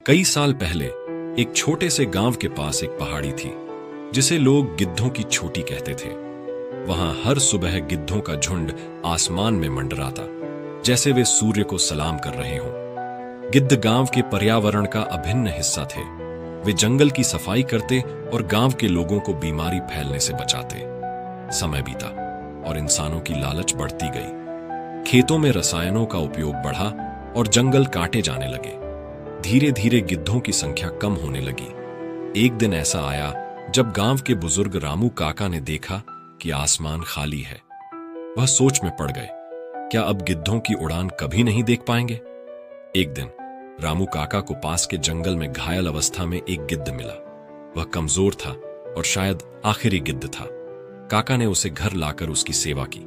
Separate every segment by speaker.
Speaker 1: कई साल पहले एक छोटे से गांव के पास एक पहाड़ी थी जिसे लोग गिद्धों की छोटी कहते थे। वहां हर सुबह गिद्धों का झुंड आसमान में मंडराता, जैसे वे सूर्य को सलाम कर रहे हों। गिद्ध गांव के पर्यावरण का अभिन्न हिस्सा थे। वे जंगल की सफाई करते और गांव के लोगों को बीमारी फैलने से बचाते। समय बीता और इंसानों की लालच बढ़ती गई। खेतों में रसायनों का उपयोग बढ़ा और जंगल काटे जाने लगे। धीरे धीरे गिद्धों की संख्या कम होने लगी। एक दिन ऐसा आया जब गांव के बुजुर्ग रामू काका ने देखा कि आसमान खाली है। वह सोच में पड़ गए, क्या अब गिद्धों की उड़ान कभी नहीं देख पाएंगे? एक दिन रामू काका को पास के जंगल में घायल अवस्था में एक गिद्ध मिला। वह कमजोर था और शायद आखिरी गिद्ध था। काका ने उसे घर लाकर उसकी सेवा की।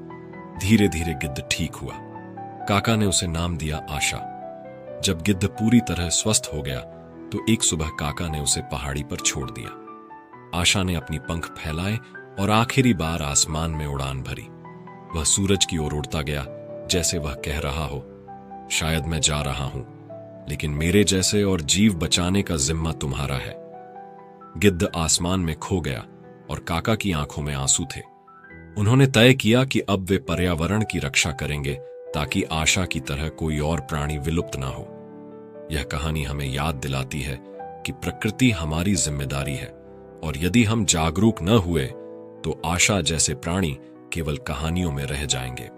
Speaker 1: धीरे धीरे गिद्ध ठीक हुआ। काका ने उसे नाम दिया आशा। जब गिद्ध पूरी तरह स्वस्थ हो गया तो एक सुबह काका ने उसे पहाड़ी पर छोड़ दिया। आशा ने अपनी पंख फैलाए और आखिरी बार आसमान में उड़ान भरी। वह सूरज की ओर उड़ता गया, जैसे वह कह रहा हो, शायद मैं जा रहा हूं, लेकिन मेरे जैसे और जीव बचाने का जिम्मा तुम्हारा है। गिद्ध आसमान में खो गया और काका की आंखों में आंसू थे। उन्होंने तय किया कि अब वे पर्यावरण की रक्षा करेंगे ताकि आशा की तरह कोई और प्राणी विलुप्त ना हो। यह कहानी हमें याद दिलाती है कि प्रकृति हमारी जिम्मेदारी है और यदि हम जागरूक न हुए तो आशा जैसे प्राणी केवल कहानियों में रह जाएंगे।